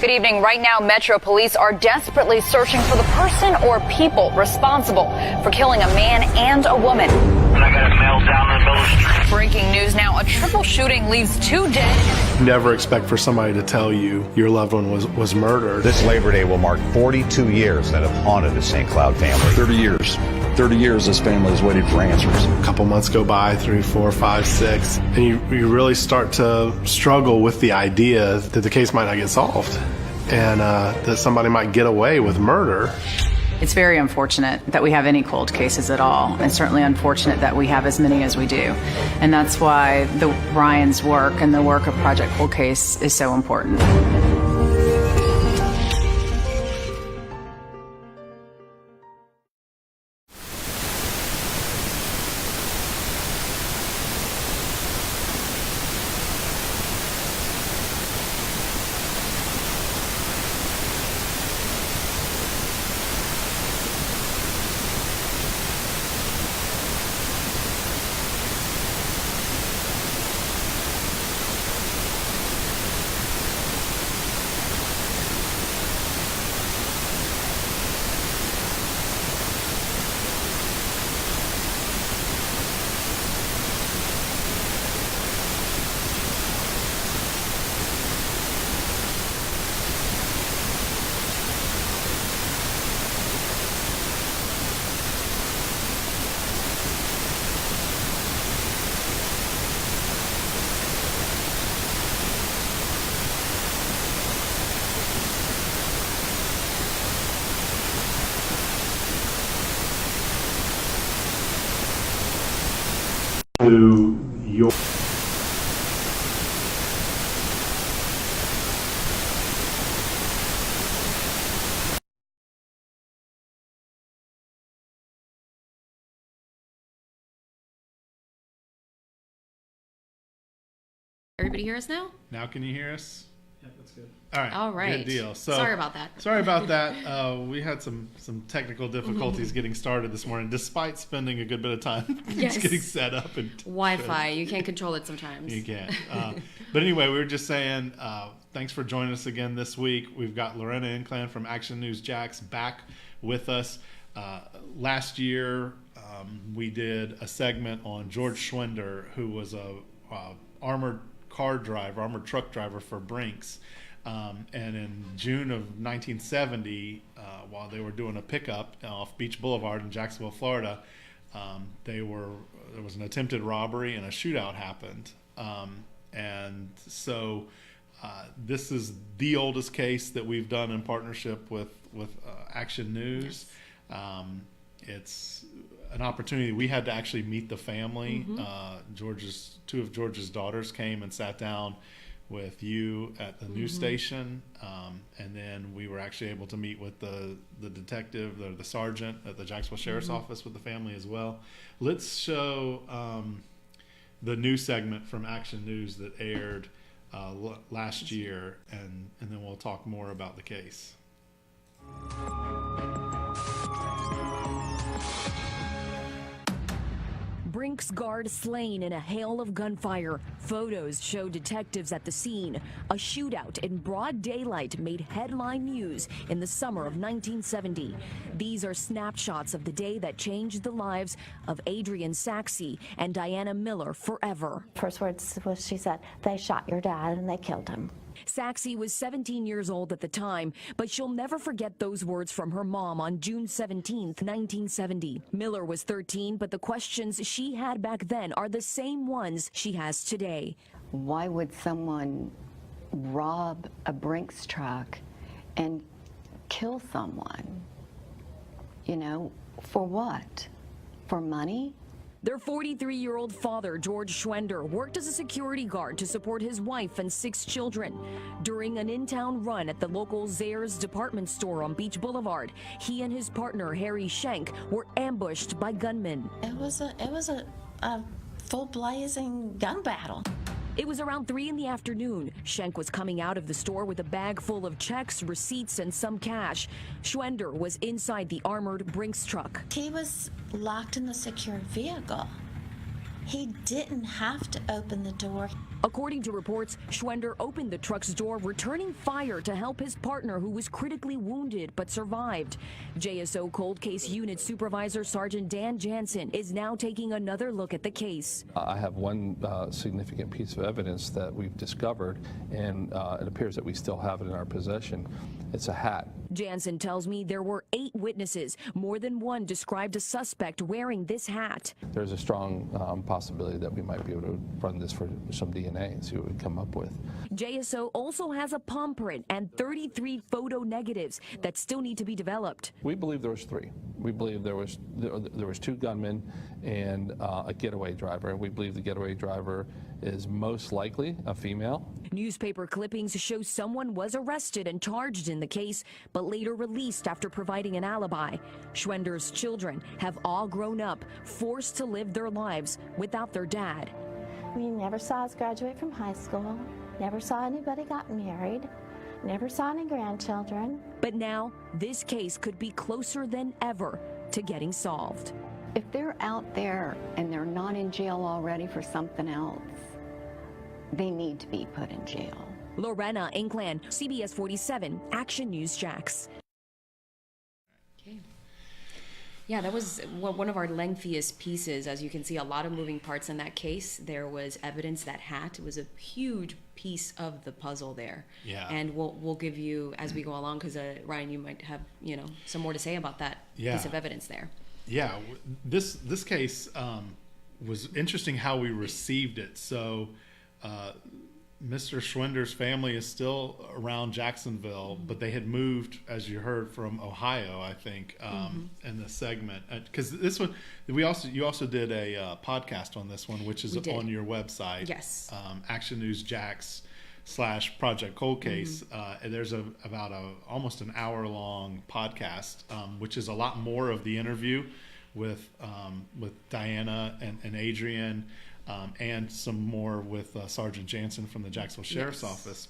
Good evening. Right now, Metro Police are desperately searching for the person or people responsible for killing a man and a woman. And I got a male down in the middle of the street. Breaking news now, a triple shooting leaves 2 dead. Never expect for somebody to tell you your loved one was murdered. This Labor Day will mark 42 years that have haunted the St. Cloud family. 30 years. 30 years this family has waited for answers. A couple months go by, 3, 4, 5, 6, and you really start to struggle with the idea that the case might not get solved and that somebody might get away with murder. It's very unfortunate that we have any cold cases at all, and certainly unfortunate that we have as many as we do. And that's why Ryan's work and the work of Project Cold Case is so important. To your Everybody hear us now? Now can you hear us? Yeah, that's good. All right. All right. Good deal. So sorry about that. Sorry about that. We had some technical difficulties getting started this morning, despite spending a good bit of time just getting set up and Wi-Fi. You can't control it sometimes. You can't. But anyway, we were just saying thanks for joining us again this week. We've got Lorena Inclan from Action News Jax back with us. Last year, we did a segment on George Schwender, who was a armored truck driver for Brinks. And in June of 1970, while they were doing a pickup off Beach Blvd in Jacksonville, Florida, there was an attempted robbery and a shootout happened. And so this is the oldest case that we've done in partnership with Action News. Yes. It's an opportunity. We had to actually meet the family. Two of George's daughters came and sat down with you at the news station, and then we were actually able to meet with the detective, the sergeant at the Jacksonville Sheriff's Office with the family as well. Let's show the news segment from Action News that aired last year, and then we'll talk more about the case. Brink's guard slain in a hail of gunfire. Photos show detectives at the scene. A shootout in broad daylight made headline news in the summer of 1970. These are snapshots of the day that changed the lives of Adrian Saxe and Diana Miller forever. First words was she said, "They shot your dad and they killed him." Saxe was 17 years old at the time, but she'll never forget those words from her mom on June 17th, 1970. Miller was 13, but the questions she had back then are the same ones she has today. Why would someone rob a Brinks truck and kill someone? You know, for what? For money? Their 43-year-old father, George Schwender, worked as a security guard to support his wife and 6 children. During an in-town run at the local Zayre's department store on Beach Blvd, he and his partner, Hary Schenk, were ambushed by gunmen. It was a full blazing gun battle. It was around 3 in the afternoon. Schenk was coming out of the store with a bag full of checks, receipts, and some cash. Schwender was inside the armored Brinks truck. He was locked in the secured vehicle. He didn't have to open the door. According to reports, Schwender opened the truck's door, returning fire to help his partner, who was critically wounded but survived. JSO Cold Case Unit Supervisor Sergeant Dan Jansen is now taking another look at the case. I have one significant piece of evidence that we've discovered, and it appears that we still have it in our possession. It's a hat. Jansen tells me there were 8 witnesses. More than one described a suspect wearing this hat. There's a strong possibility that we might be able to run this for some DNA and see what we come up with. JSO also has a palm print and 33 photo negatives that still need to be developed. We believe there was 3. We believe there was 2 gunmen and a getaway driver. We believe the getaway driver is most likely a female. Newspaper clippings show someone was arrested and charged in the case, but later released after providing an alibi. Schwender's children have all grown up, forced to live their lives without their dad. We never saw us graduate from high school, never saw anybody got married, never saw any grandchildren. But now, this case could be closer than ever to getting solved. If they're out there and they're not in jail already for something else, they need to be put in jail. Lorena Inclan, CBS 47, Action News Jax. Okay. Yeah, that was one of our lengthiest pieces. As you can see, a lot of moving parts in that case. There was evidence that hat was a huge piece of the puzzle there. Yeah. And we'll give you as we go along, because Ryan, you might have some more to say about that piece of evidence there. Yeah, this case was interesting how we received it. So Mr. Schwender's family is still around Jacksonville, but they had moved, as you heard, from Ohio, I think, in the segment. Because this one, you also did a podcast on this one, which is on your website. Yes. Action News Jax / Project Cold Case. And there's about almost an hour-long podcast, which is a lot more of the interview with Diana and Adrian. And some more with Sergeant Jansen from the Jacksonville Sheriff's Office.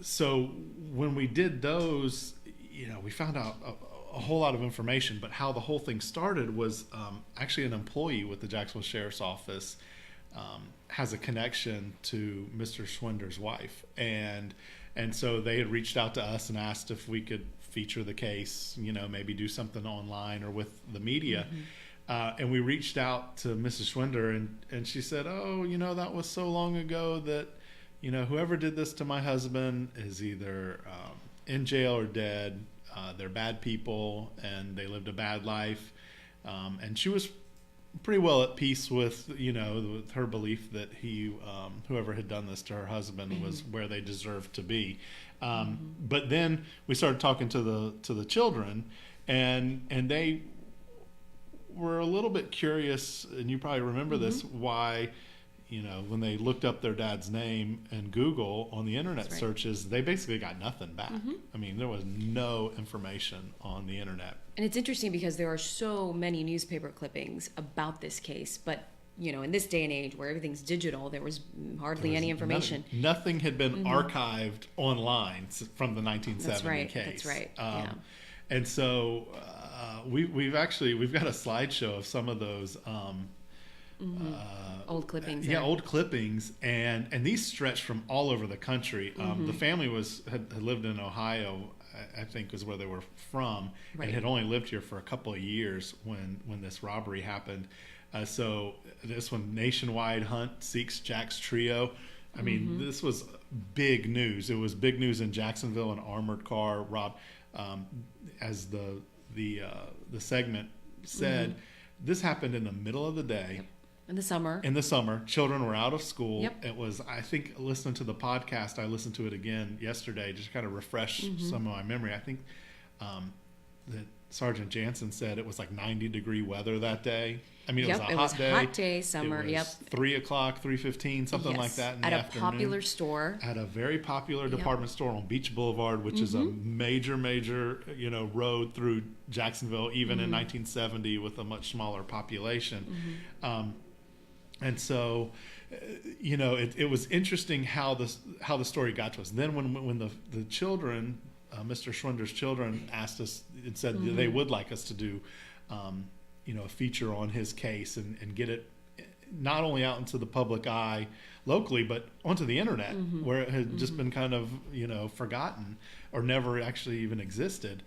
So when we did those, we found out a whole lot of information, but how the whole thing started was actually an employee with the Jacksonville Sheriff's Office has a connection to Mr. Schwender's wife. And so they had reached out to us and asked if we could feature the case, maybe do something online or with the media. And we reached out to Mrs. Schwender, and she said, "Oh, that was so long ago that, whoever did this to my husband is either in jail or dead. They're bad people, and they lived a bad life." And she was pretty well at peace with, with her belief that whoever had done this to her husband was where they deserved to be. But then we started talking to the children, and they were a little bit curious, and you probably remember this, why, when they looked up their dad's name in Google on the internet searches, they basically got nothing back. I mean, there was no information on the internet. And it's interesting because there are so many newspaper clippings about this case, but in this day and age where everything's digital, there was hardly any information. Nothing had been archived online from the 1970 case. That's right. And so we've got a slideshow of some of those old clippings. Old clippings, and these stretch from all over the country. The family had lived in Ohio, I think, was where they were from, and had only lived here for a couple of years when this robbery happened. So this one, nationwide hunt seeks Jack's trio. I mean, this was big news. It was big news in Jacksonville. An armored car robbed. As the segment said, this happened in the middle of the day. In the summer. Children were out of school. It was, I think, listening to the podcast, I listened to it again yesterday, just kind of refresh some of my memory. I think that Sergeant Jansen said it was like 90-degree weather that day. I mean, it was a hot day. Hot day, summer. It was 3 o'clock, 3:15, something like that in the afternoon. At a popular store. At a very popular department store on Beach Blvd, which is a major, road through Jacksonville, even in 1970, with a much smaller population. And so, it was interesting how the story got to us. Then when the children, Mr. Schwender's children, asked us and said they would like us to do, a feature on his case and get it not only out into the public eye locally, but onto the internet, where it had just been kind of, forgotten or never actually even existed.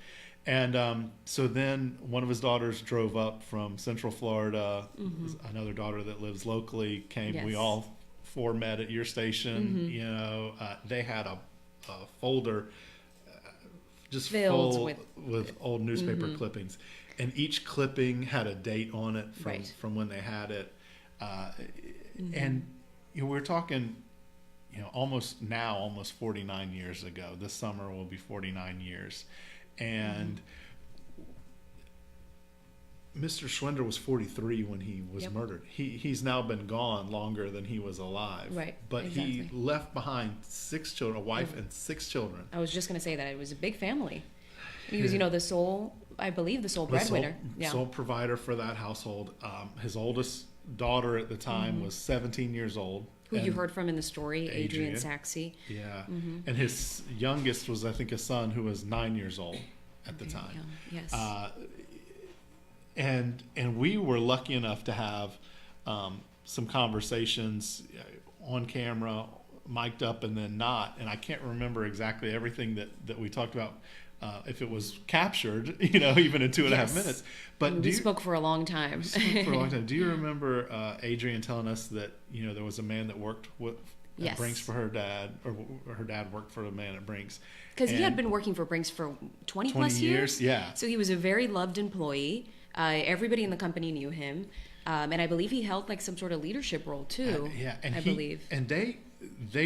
And so then one of his daughters drove up from Central Florida. Another daughter that lives locally came. Yes. We all four met at your station. They had a folder just Filled full with old newspaper clippings, and each clipping had a date on it from when they had it. And we're talking, almost 49 years ago. This summer will be 49 years. And Mr. Schwender was 43 when he was murdered. He's now been gone longer than he was alive. Right. But he left behind 6 children, a wife and 6 children. I was just going to say that it was a big family. He was, the sole breadwinner. Sole provider for that household. His oldest daughter at the time was 17 years old. Who you heard from in the story, Adrian Saxey. Yeah. And his youngest was, I think, a son who was 9 years old at the time. Young. Yes. And we were lucky enough to have some conversations on camera, mic'd up and then not. And I can't remember exactly everything that we talked about, if it was captured, even in 2.5 minutes. But we spoke for a long time. Do you remember Adrian telling us that there was a man that worked at Brink's for her dad, or her dad worked for a man at Brink's? Because he had been working for Brink's for 20 plus years. Yeah. So he was a very loved employee. Everybody in the company knew him, and I believe he held like some sort of leadership role too. I believe. And they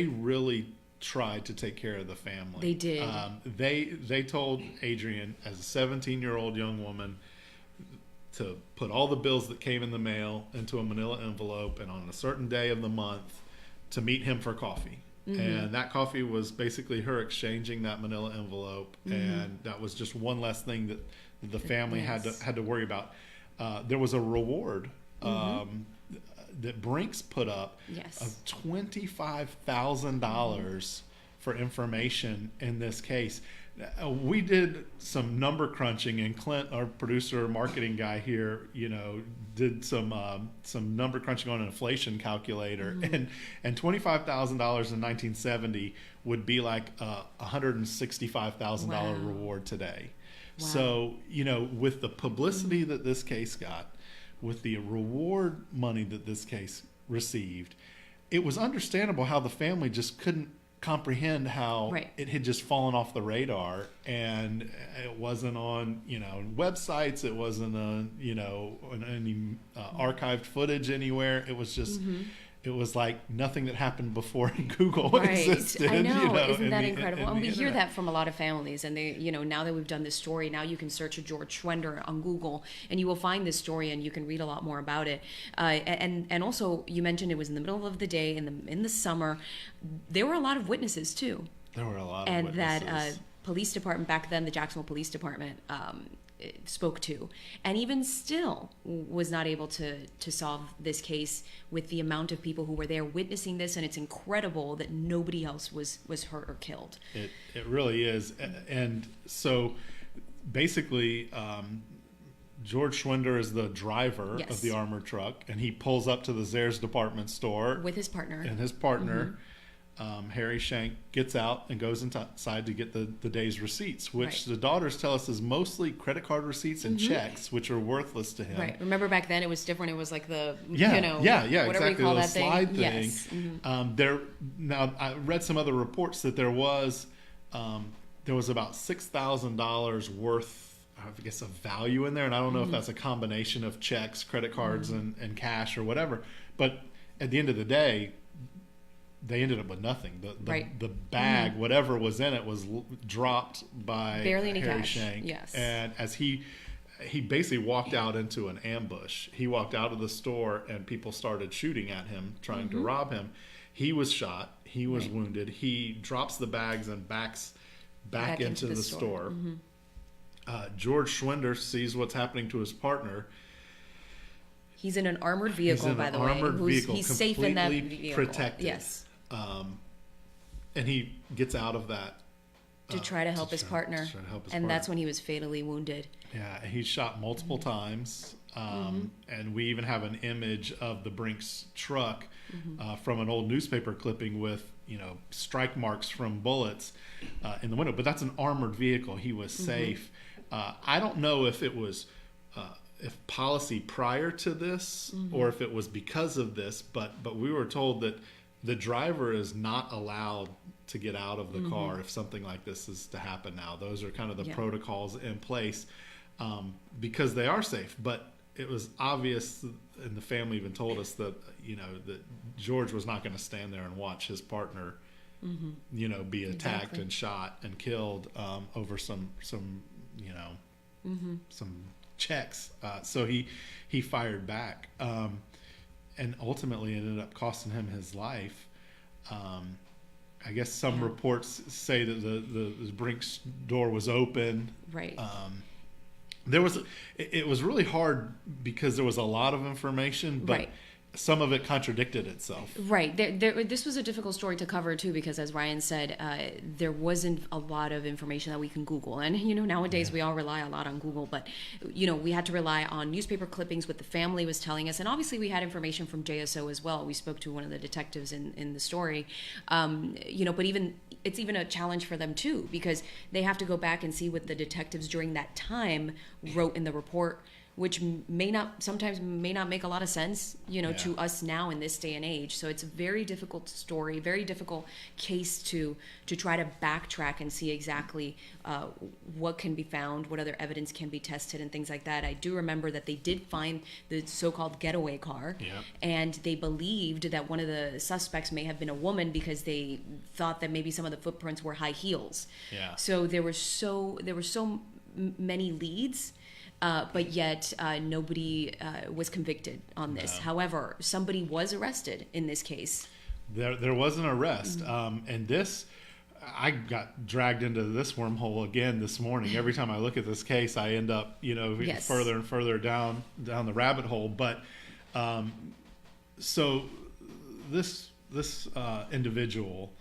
really tried to take care of the family. They did. They told Adrian, as a 17-year-old young woman, to put all the bills that came in the mail into a manila envelope, and on a certain day of the month to meet him for coffee. And that coffee was basically her exchanging that manila envelope, and that was just one less thing that the family had to worry about. There was a reward that Brink's put up of $25,000 for information in this case. We did some number crunching, and Clint, our producer, marketing guy here, did some number crunching on an inflation calculator, and $25,000 in 1970 would be like a $165,000 reward today. Wow. So with the publicity that this case got, with the reward money that this case received, it was understandable how the family just couldn't comprehend how it had just fallen off the radar, and it wasn't on websites, it wasn't on on any archived footage anywhere. It was just it was like nothing that happened before Google existed. I know, isn't that incredible? And we hear that from a lot of families, and they, now that we've done this story, now you can search a George Schwender on Google, and you will find this story, and you can read a lot more about it. And also, you mentioned it was in the middle of the day, in the summer. There were a lot of witnesses too. There were a lot of witnesses. And that police department back then, the Jacksonville Police Department, spoke to, and even still was not able to solve this case with the amount of people who were there witnessing this. And it's incredible that nobody else was hurt or killed. It really is. And so basically George Schwender is the driver of the armored truck, and he pulls up to the Zayre's department store with his partner. And his partner, Hary Schenk, gets out and goes inside to get the day's receipts, which the daughters tell us is mostly credit card receipts and checks, which are worthless to him. Right. Remember back then it was different. It was like the whatever exactly, you call the that slide thing. Yes. Now I read some other reports that there was about $6,000 worth, I guess, of value in there, and I don't know if that's a combination of checks, credit cards, and cash or whatever. But at the end of the day, they ended up with nothing. The bag, whatever was in it, was dropped by barely any Hary cash. Schenk. Yes. And as he basically walked out into an ambush. He walked out of the store and people started shooting at him, trying to rob him. He was shot. He was wounded. He drops the bags and backs back into the store. George Schwender sees what's happening to his partner. He's in an armored vehicle, by the way. He's safe in that vehicle. Protected. Yes. And he gets out of that to try to help his partner. And that's when he was fatally wounded. Yeah, he's shot multiple times. and we even have an image of the Brink's truck from an old newspaper clipping with strike marks from bullets in the window. But that's an armored vehicle. He was safe. I don't know if it was if policy prior to this or if it was because of this, but we were told that the driver is not allowed to get out of the car if something like this is to happen now. Those are kind of the protocols in place because they are safe. But it was obvious, and the family even told us that that George was not going to stand there and watch his partner be attacked and shot and killed over some checks. So he fired back, and ultimately ended up costing him his life. I guess some reports say that the Brink's door was open. Right. It was really hard because there was a lot of information, but some of it contradicted itself. Right. This was a difficult story to cover too, because as Ryan said, there wasn't a lot of information that we can Google. And, nowadays we all rely a lot on Google, but, we had to rely on newspaper clippings, what the family was telling us. And obviously we had information from JSO as well. We spoke to one of the detectives in the story, but it's even a challenge for them too, because they have to go back and see what the detectives during that time wrote in the report, which sometimes may not make a lot of sense, to us now in this day and age. So it's a very difficult story, very difficult case to try to backtrack and see exactly what can be found, what other evidence can be tested and things like that. I do remember that they did find the so-called getaway car, and they believed that one of the suspects may have been a woman because they thought that maybe some of the footprints were high heels. So there were so many leads. But yet nobody was convicted on this. However, somebody was arrested in this case. There was an arrest, and this, I got dragged into this wormhole again this morning. Every time I look at this case, I end up, further and further down the rabbit hole. But so this individual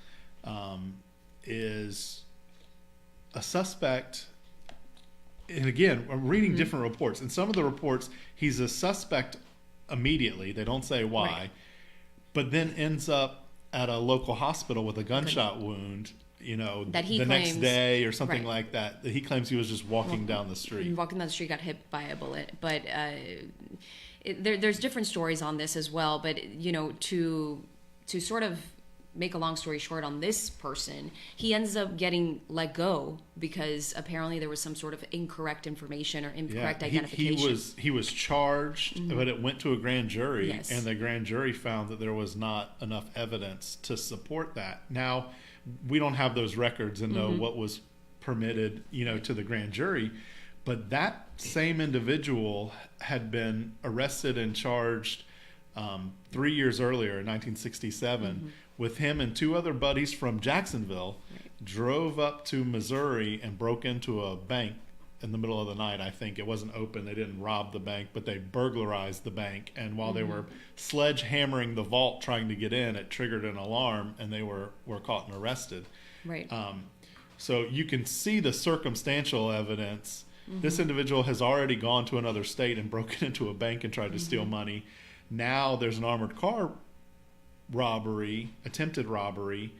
is a suspect. And again, I'm reading different reports. In some of the reports, he's a suspect immediately. They don't say why. But then ends up at a local hospital with a gunshot wound, that he the claims, next day or something like that. He claims he was just walking down the street. Walking down the street, got hit by a bullet. But there's different stories on this as well. But, to sort of make a long story short on this person, he ends up getting let go because apparently there was some sort of incorrect information or incorrect identification. He was charged, but it went to a grand jury, and the grand jury found that there was not enough evidence to support that. Now, we don't have those records and know what was permitted, to the grand jury, but that same individual had been arrested and charged 3 years earlier in 1967 with him and two other buddies from Jacksonville, drove up to Missouri and broke into a bank in the middle of the night. I think it wasn't open. They didn't rob the bank, but they burglarized the bank. And while they were sledgehammering the vault trying to get in, it triggered an alarm and they were caught and arrested. So you can see the circumstantial evidence. This individual has already gone to another state and broken into a bank and tried to steal money. Now there's an armored car robbery, attempted robbery,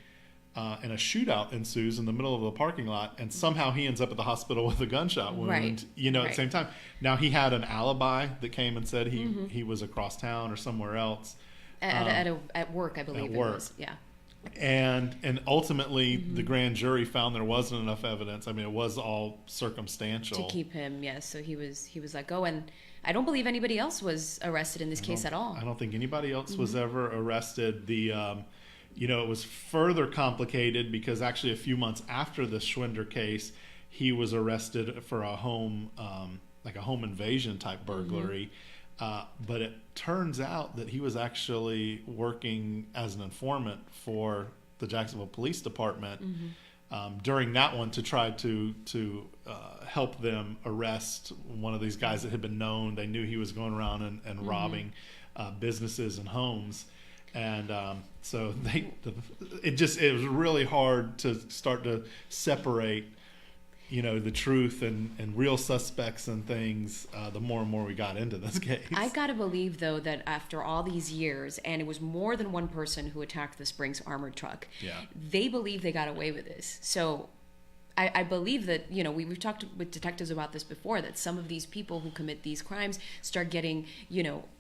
and a shootout ensues in the middle of the parking lot, and somehow he ends up at the hospital with a gunshot wound, at the same time. Now he had an alibi that came and said he was across town or somewhere else. At work, I believe it was. Yeah. And ultimately the grand jury found there wasn't enough evidence. I mean, it was all circumstantial. To keep him, yes. So he was let go, and I don't believe anybody else was arrested in this case at all. I don't think anybody else was ever arrested. The it was further complicated because actually a few months after the Schwender case, he was arrested for a home invasion type burglary. But it turns out that he was actually working as an informant for the Jacksonville Police Department during that one to try to help them arrest one of these guys that had been known. They knew he was going around and robbing businesses and homes. And so it was really hard to start to separate the truth and real suspects and things, the more and more we got into this case. I gotta believe, though, that after all these years, and it was more than one person who attacked this Brink's armored truck, they believe they got away with this. So I believe that, we've talked with detectives about this before, that some of these people who commit these crimes start getting,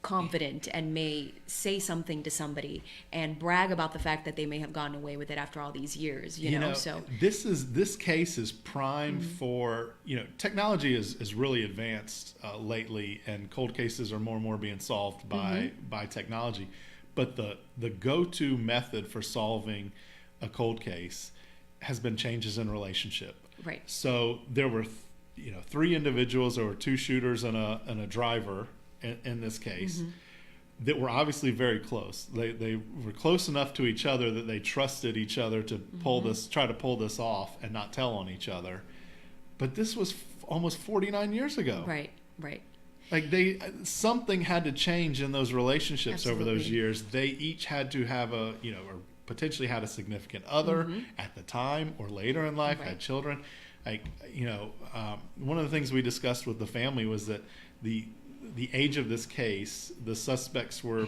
confident and may say something to somebody and brag about the fact that they may have gotten away with it after all these years, so this case is prime for, technology is really advanced lately, and cold cases are more and more being solved by technology. But the go-to method for solving a cold case has been changes in relationship. Right. So there were, 3 individuals, or 2 shooters and a driver in this case that were obviously very close. They were close enough to each other that they trusted each other to try to pull this off and not tell on each other. But this was almost 49 years ago. Right. Like something had to change in those relationships over those years. They each had to have or potentially had a significant other at the time or later in life, had children. One of the things we discussed with the family was that the age of this case, the suspects were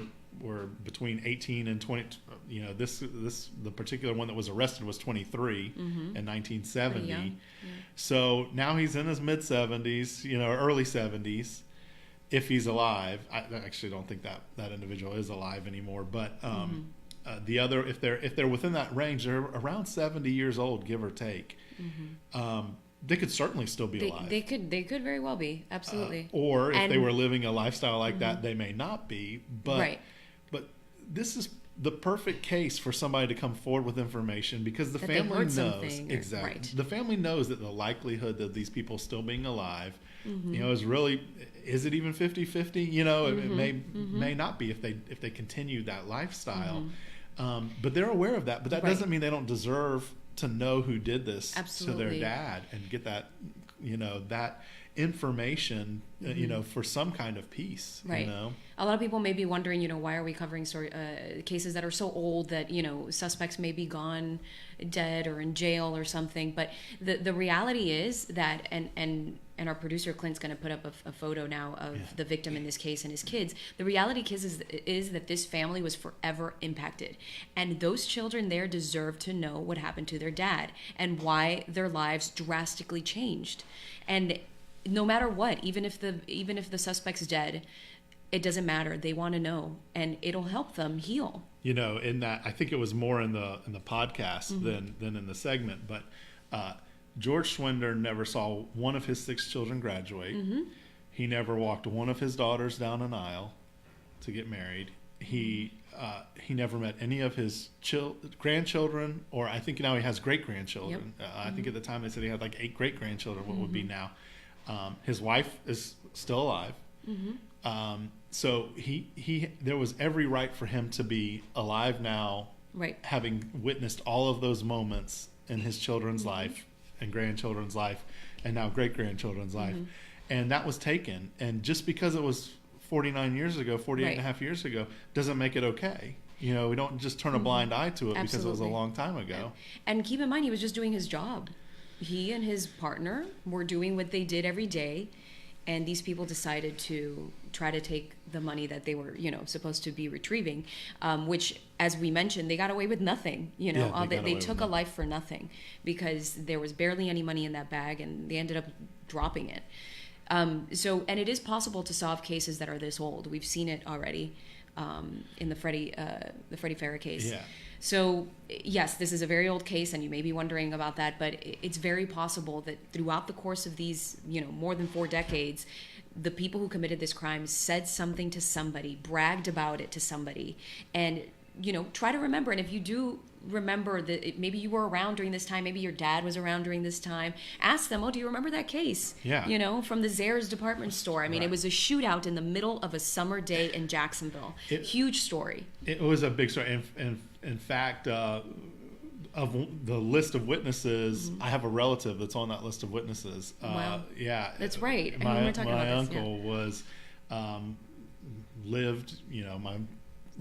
between 18 and 20. The particular one that was arrested was 23 in 1970. So now he's in his mid 70s, or early 70s, if he's alive. I actually don't think that individual is alive anymore, but the other, if they're within that range, they're around 70 years old, give or take. They could certainly still be alive. They could very well be, absolutely. Or if they were living a lifestyle like that, they may not be. But this is the perfect case for somebody to come forward with information, because the family knows the family knows that the likelihood of these people still being alive, is really, is it even 50-50? It may not be if they continue that lifestyle. But they're aware of that. But that doesn't mean they don't deserve to know who did this to their dad and get that, that information, for some kind of peace. Right. A lot of people may be wondering, why are we covering cases that are so old that, suspects may be gone, dead, or in jail or something. But the reality is that, and our producer Clint's going to put up a photo now of the victim in this case and his kids. The reality is that this family was forever impacted, and those children there deserve to know what happened to their dad and why their lives drastically changed. And no matter what, even if the suspect's dead, it doesn't matter. They want to know, and it'll help them heal. In that, I think it was more in the podcast than in the segment, but George Schwender never saw one of his 6 children graduate. He never walked one of his daughters down an aisle to get married. He never met any of his grandchildren, or I think now he has great-grandchildren. I think at the time they said he had like 8 great-grandchildren, what would be now. His wife is still alive. So there was every right for him to be alive now, having witnessed all of those moments in his children's life and grandchildren's life, and now great-grandchildren's life. And that was taken. And just because it was 48 and a half years ago, doesn't make it okay. We don't just turn a blind eye to it because it was a long time ago. And keep in mind, he was just doing his job. He and his partner were doing what they did every day, and these people decided to try to take the money that they were, supposed to be retrieving, which, as we mentioned, they got away with nothing. They took a life for nothing because there was barely any money in that bag, and they ended up dropping it. And it is possible to solve cases that are this old. We've seen it already in the Freddie Farrah case. Yeah. So, yes, this is a very old case, and you may be wondering about that, but it's very possible that throughout the course of these, more than 4 decades, the people who committed this crime said something to somebody, bragged about it to somebody, and, try to remember. And if you do remember that maybe you were around during this time, maybe your dad was around during this time, ask them, do you remember that case? Yeah. From the Zayre's department store. I mean, It was a shootout in the middle of a summer day in Jacksonville. Huge story. It was a big story. In fact, of the list of witnesses, I have a relative that's on that list of witnesses. Wow. Yeah. That's right. My uncle was lived,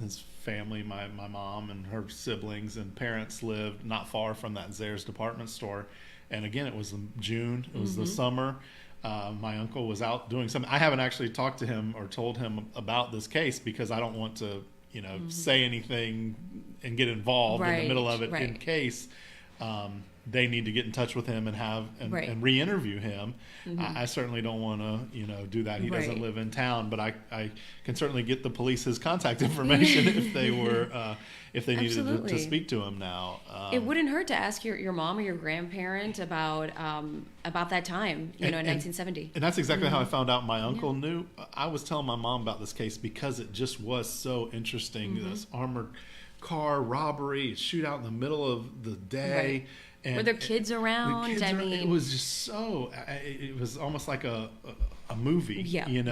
his family, my mom and her siblings and parents lived not far from that Zayre's department store. And again, it was in June. It was the summer. My uncle was out doing something. I haven't actually talked to him or told him about this case because I don't want to, say anything and get involved in the middle of it in case they need to get in touch with him and have and re-interview him. I certainly don't want to, do that. He doesn't live in town, but I can certainly get the police his contact information if they were if they needed to speak to him now. It wouldn't hurt to ask your mom or your grandparent about that time, in 1970. And that's exactly how I found out my uncle knew. I was telling my mom about this case because it just was so interesting. This armored car robbery, shootout in the middle of the day. And were there kids around? It was just so. It was almost like a movie, and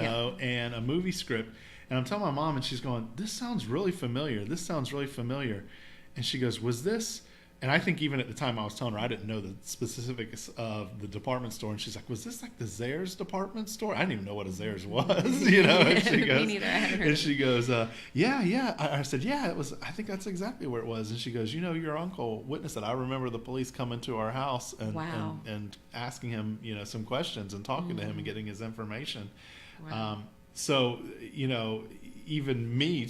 a movie script. And I'm telling my mom, and she's going, "This sounds really familiar. This sounds really familiar." And she goes, "Was this?" And I think even at the time I was telling her, I didn't know the specifics of the department store. And she's like, "Was this like the Zayre's department store?" I didn't even know what a Zayre's was, And she goes, Me neither. I haven't heard. And she goes, "Yeah." I said, "Yeah, it was. I think that's exactly where it was." And she goes, "Your uncle witnessed it. I remember the police coming to our house and asking him, some questions and talking to him and getting his information." Wow. So, even me,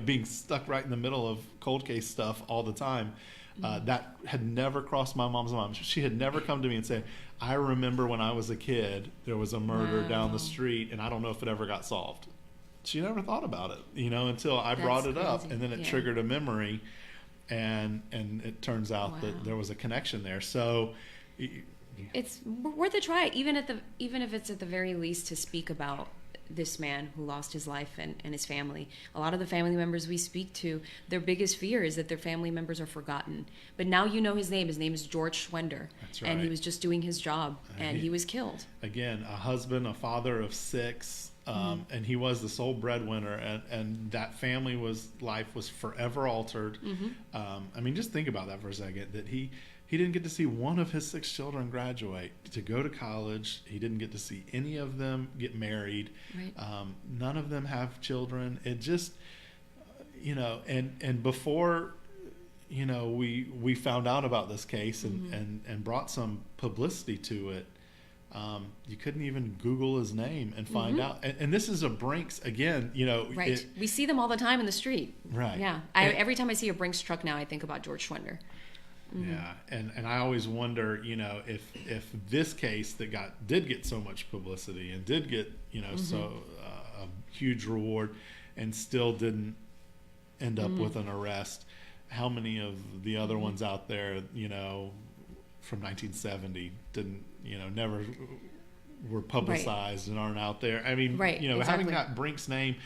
being stuck right in the middle of cold case stuff all the time. That had never crossed my mom's mind. She had never come to me and said, "I remember when I was a kid, there was a murder down the street, and I don't know if it ever got solved." She never thought about it, until I brought it up, and then it triggered a memory, and it turns out that there was a connection there. So it's worth a try, even if it's at the very least to speak about this man who lost his life and his family. A lot of the family members we speak to, their biggest fear is that their family members are forgotten. But now you know his name. His name is George Schwender. That's right. And he was just doing his job, and he was killed. Again, a husband, a father of 6, and he was the sole breadwinner, and that family life was forever altered. Just think about that for a second, that he didn't get to see one of his 6 children graduate to go to college. He didn't get to see any of them get married. Right. None of them have children. It just, and before, we found out about this case and brought some publicity to it, you couldn't even Google his name and find out. And this is a Brinks, again, Right. We see them all the time in the street. Right. Yeah. Every time I see a Brinks truck now, I think about George Schwender. Yeah, and I always wonder, if this case that did get so much publicity and did get, so a huge reward, and still didn't end up with an arrest, how many of the other ones out there, from 1970 didn't, never were publicized and aren't out there? I mean, having that Brink's name,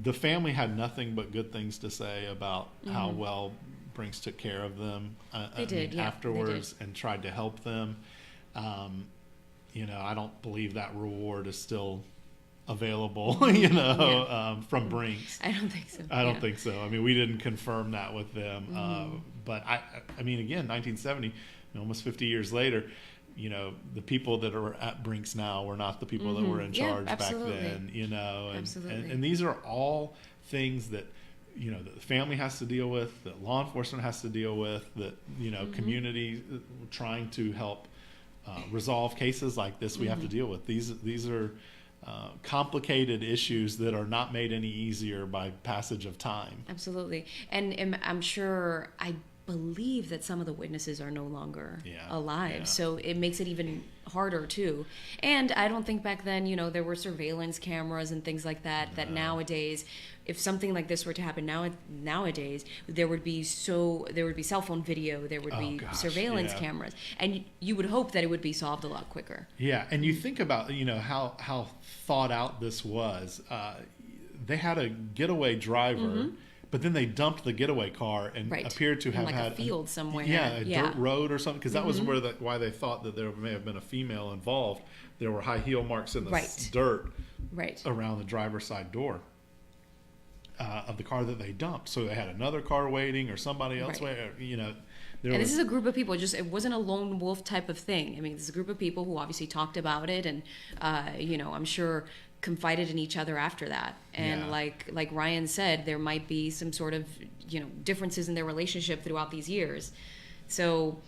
the family had nothing but good things to say about how well Brinks took care of them afterwards and tried to help them. I don't believe that reward is still available, from Brinks. I don't think so. I don't think so. I mean, we didn't confirm that with them. But I mean, again, 1970, almost 50 years later, the people that are at Brinks now were not the people that were in charge back then, and these are all things that, that the family has to deal with, that law enforcement has to deal with, that, community trying to help resolve cases like this we have to deal with. These are complicated issues that are not made any easier by passage of time. Absolutely. And I'm sure, I believe that some of the witnesses are no longer alive. So it makes it even harder too. And I don't think back then, there were surveillance cameras and things like that, that nowadays, if something like this were to happen nowadays, there would be cell phone video, there would be surveillance cameras, and you would hope that it would be solved a lot quicker. Yeah, and you think about, how thought out this was. They had a getaway driver, but then they dumped the getaway car and appeared to have had a field somewhere. A dirt road or something, because that was why they thought that there may have been a female involved. There were high heel marks in the dirt around the driver's side door of the car that they dumped. So they had another car waiting, or somebody else waiting. And this is a group of people. It wasn't a lone wolf type of thing. I mean, this is a group of people who obviously talked about it, and I'm sure confided in each other after that. And like Ryan said, there might be some sort of differences in their relationship throughout these years. So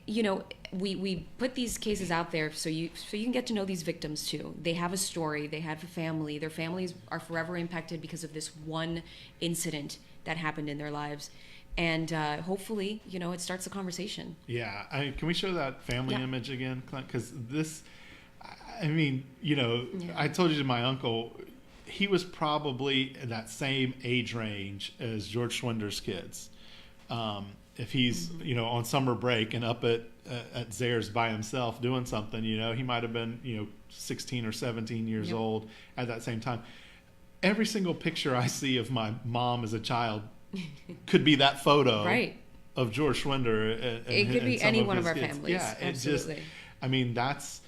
we put these cases out there so you can get to know these victims too. They have a story, they have a family, their families are forever impacted because of this one incident that happened in their lives. And hopefully, it starts a conversation. Yeah. Can we show that family image again, Clint? Because this, I told you to my uncle, he was probably in that same age range as George Schwender's kids. If he's, on summer break and up at Zayre's by himself doing something, he might have been, 16 or 17 years old at that same time. Every single picture I see of my mom as a child could be that photo of George Schwender. It could be any one of our families. Yeah, absolutely. That's,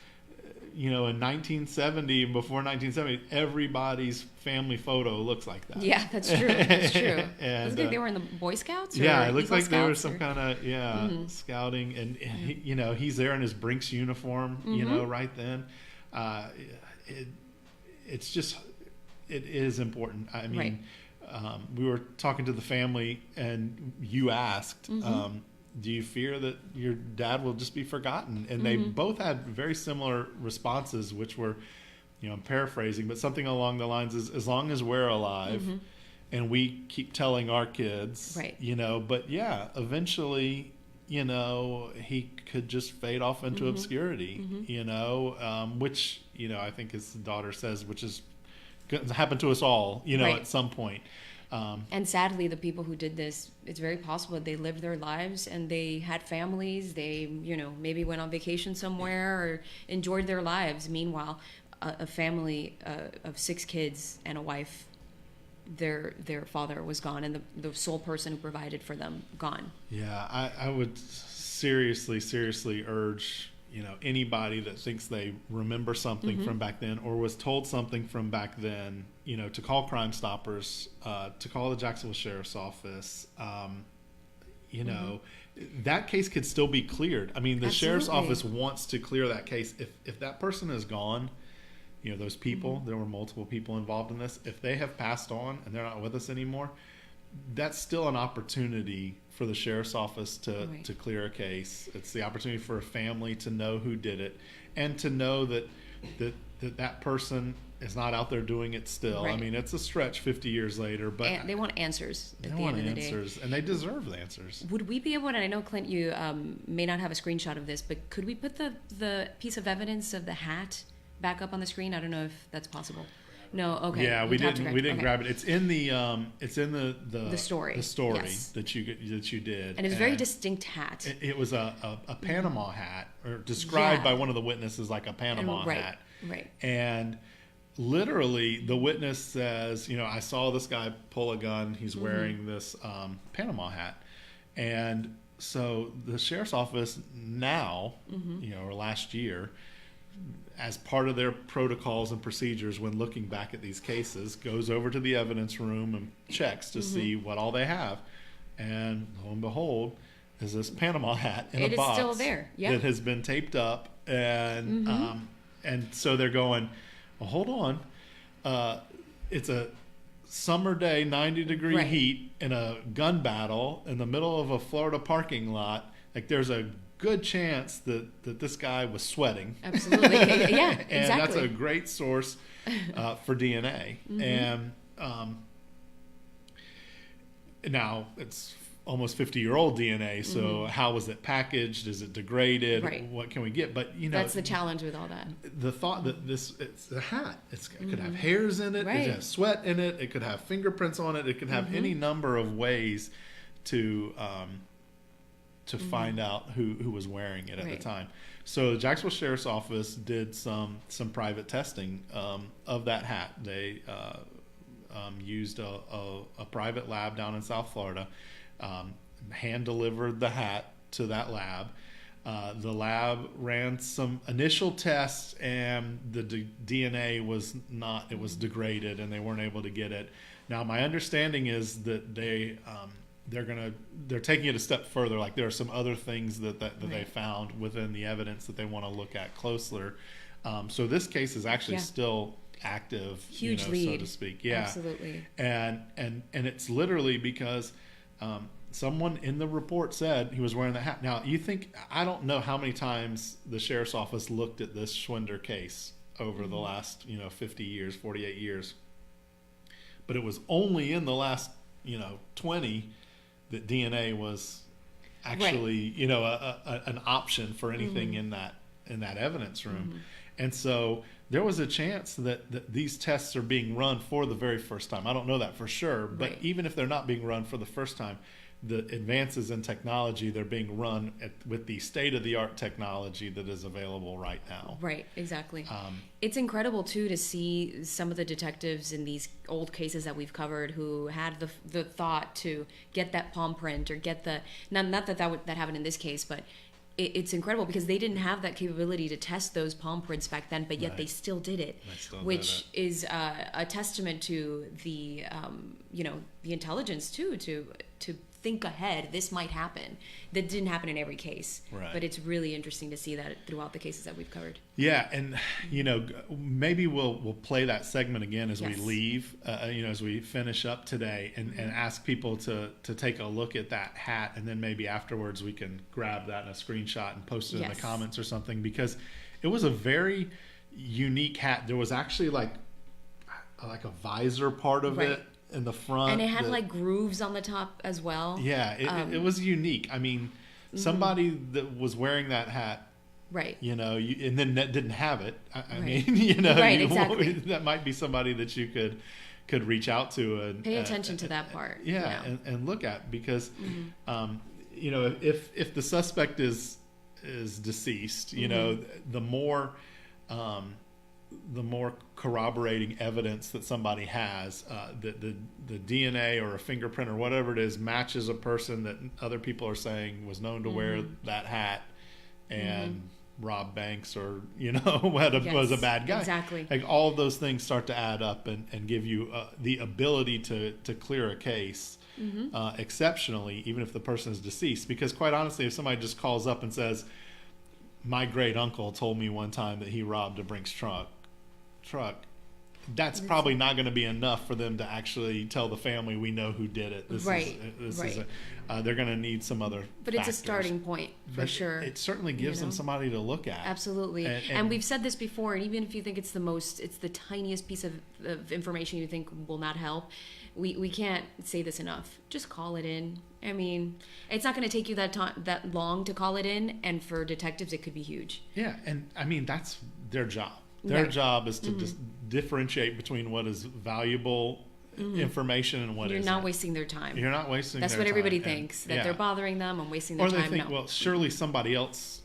in 1970 and before 1970, everybody's family photo looks like that. Yeah, that's true. That's true. And, looks like they were in the Boy Scouts? Or it looks Eagle like there was Scouts, some kind of, scouting. And, he's there in his Brink's uniform, right then. It's just, it is important. I mean, we were talking to the family and you asked, do you fear that your dad will just be forgotten? And they both had very similar responses, which were, I'm paraphrasing, but something along the lines is, as long as we're alive and we keep telling our kids, but eventually, he could just fade off into obscurity, which, I think his daughter says, which is going to happen to us all, at some point. And sadly, the people who did this, it's very possible that they lived their lives and they had families. They, maybe went on vacation somewhere or enjoyed their lives. Meanwhile, a family of 6 kids and a wife, their father was gone, and the sole person who provided for them gone. Yeah, I would seriously urge anybody that thinks they remember something from back then or was told something from back then, to call Crime Stoppers, to call the Jacksonville Sheriff's Office. That case could still be cleared. I mean, the Sheriff's Office wants to clear that case. If that person is gone, those people, there were multiple people involved in this. If they have passed on and they're not with us anymore, that's still an opportunity for the Sheriff's Office to clear a case. It's the opportunity for a family to know who did it and to know that person is not out there doing it still. I mean, it's a stretch 50 years later, but and they want answers at the end of the day. And they deserve the answers. Would we be able to, and I know, Clint, you may not have a screenshot of this, but could we put the piece of evidence of the hat back up on the screen? I don't know if that's possible. No, okay. Yeah, we didn't grab it. It's in the story. The story that you did. And it's a very distinct hat. It was a Panama hat, or described by one of the witnesses like a Panama hat. Right. And literally, the witness says, I saw this guy pull a gun. He's wearing this Panama hat, and so the Sheriff's Office now, or last year, as part of their protocols and procedures when looking back at these cases, goes over to the evidence room and checks to see what all they have. And lo and behold, is this Panama hat in a box. It is still there. Yeah. That has been taped up. And so they're going, well, hold on. It's a summer day, 90-degree heat in a gun battle in the middle of a Florida parking lot. Like, there's a good chance that this guy was sweating. Absolutely. Yeah, exactly. And that's a great source for DNA. And now it's almost 50-year-old DNA, so how was it packaged? Is it degraded? What can we get? But that's the challenge with all that. The thought that it's a hat. It could have hairs in it. It could have sweat in it. It could have fingerprints on it. It could have any number of ways to find out who was wearing it at the time. So the Jacksonville Sheriff's Office did some private testing of that hat. They used a private lab down in South Florida, hand delivered the hat to that lab. The lab ran some initial tests, and the DNA was not, it was degraded, and they weren't able to get it. Now, my understanding is that they're taking it a step further. Like, there are some other things that they found within the evidence that they want to look at closer. So this case is actually still active, huge lead, so to speak. Yeah, absolutely. And it's literally because someone in the report said he was wearing the hat. Now, I don't know how many times the sheriff's office looked at this Schwender case over the last, 50 years, 48 years. But it was only in the last, 20 that DNA was actually, an option for anything in that evidence room. And so there was a chance that these tests are being run for the very first time. I don't know that for sure, but even if they're not being run for the first time, the advances in technology, they're being run with the state-of-the-art technology that is available right now. Right, exactly. It's incredible, too, to see some of the detectives in these old cases that we've covered who had the thought to get that palm print or get the... Not that happened in this case, but it's incredible because they didn't have that capability to test those palm prints back then, but yet they still did it, which is a testament to the the intelligence too to think ahead. This might happen. That didn't happen in every case, but it's really interesting to see that throughout the cases that we've covered. Yeah, and maybe we'll play that segment again as we leave, as we finish up today, and ask people to take a look at that hat, and then maybe afterwards we can grab that in a screenshot and post it in the comments or something, because it was a very unique hat. There was actually like a visor part of it in the front, and it had like grooves on the top as well. Yeah, it was unique. I mean, somebody that was wearing that hat, and then didn't have it. I mean, exactly. That might be somebody that you could reach out to and pay attention to that part. And look at, because if the suspect is deceased, the more corroborating evidence that somebody has, the DNA or a fingerprint or whatever it is matches a person that other people are saying was known to wear that hat and rob banks or was a bad guy. Exactly. Like, all of those things start to add up and give you the ability to clear a case exceptionally, even if the person is deceased. Because quite honestly, if somebody just calls up and says, my great uncle told me one time that he robbed a Brink's truck, that's probably not going to be enough for them to actually tell the family, we know who did it. They're going to need some other But factors. It's a starting point for sure. It certainly gives them somebody to look at. Absolutely. And we've said this before, and even if you think it's the tiniest piece of information you think will not help, we can't say this enough. Just call it in. I mean, it's not going to take you that long to call it in, and for detectives it could be huge. Yeah, and I mean, that's their job. Their job is to just differentiate between what is valuable information and what isn't. You're not wasting their time. You're not wasting their time. That's what everybody thinks, that they're bothering them and wasting their time. Or they think, well, surely somebody else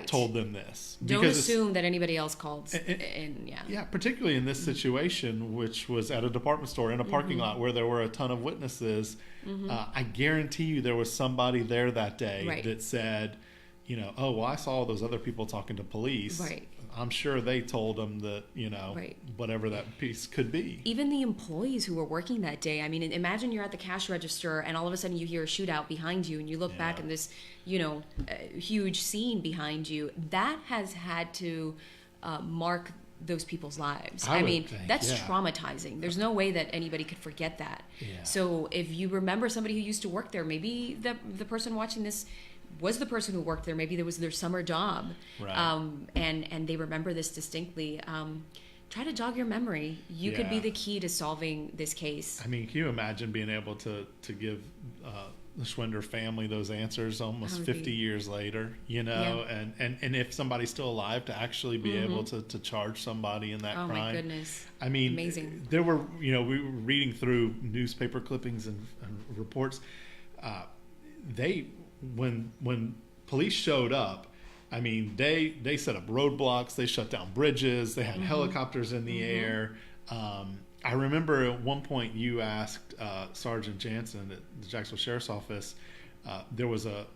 told them this. Don't assume that anybody else called in. Yeah, particularly in this situation, which was at a department store in a parking lot where there were a ton of witnesses. I guarantee you there was somebody there that day that said, oh, well, I saw all those other people talking to police. I'm sure they told them that, whatever that piece could be. Even the employees who were working that day. I mean, imagine you're at the cash register and all of a sudden you hear a shootout behind you and you look back and this, huge scene behind you. That has had to mark those people's lives. I mean, that's traumatizing. There's no way that anybody could forget that. So if you remember somebody who used to work there, maybe the person watching this was the person who worked there. Maybe there was their summer job, and they remember this distinctly. Try to jog your memory. You could be the key to solving this case. I mean, can you imagine being able to give the Schwender family those answers almost 50 years later, and if somebody's still alive, to actually be able to charge somebody in that crime. Oh my goodness. I mean, amazing. There were, we were reading through newspaper clippings and reports. When police showed up, I mean, they set up roadblocks, they shut down bridges, they had helicopters in the air. I remember at one point you asked Sergeant Jansen at the Jacksonville Sheriff's Office, there was a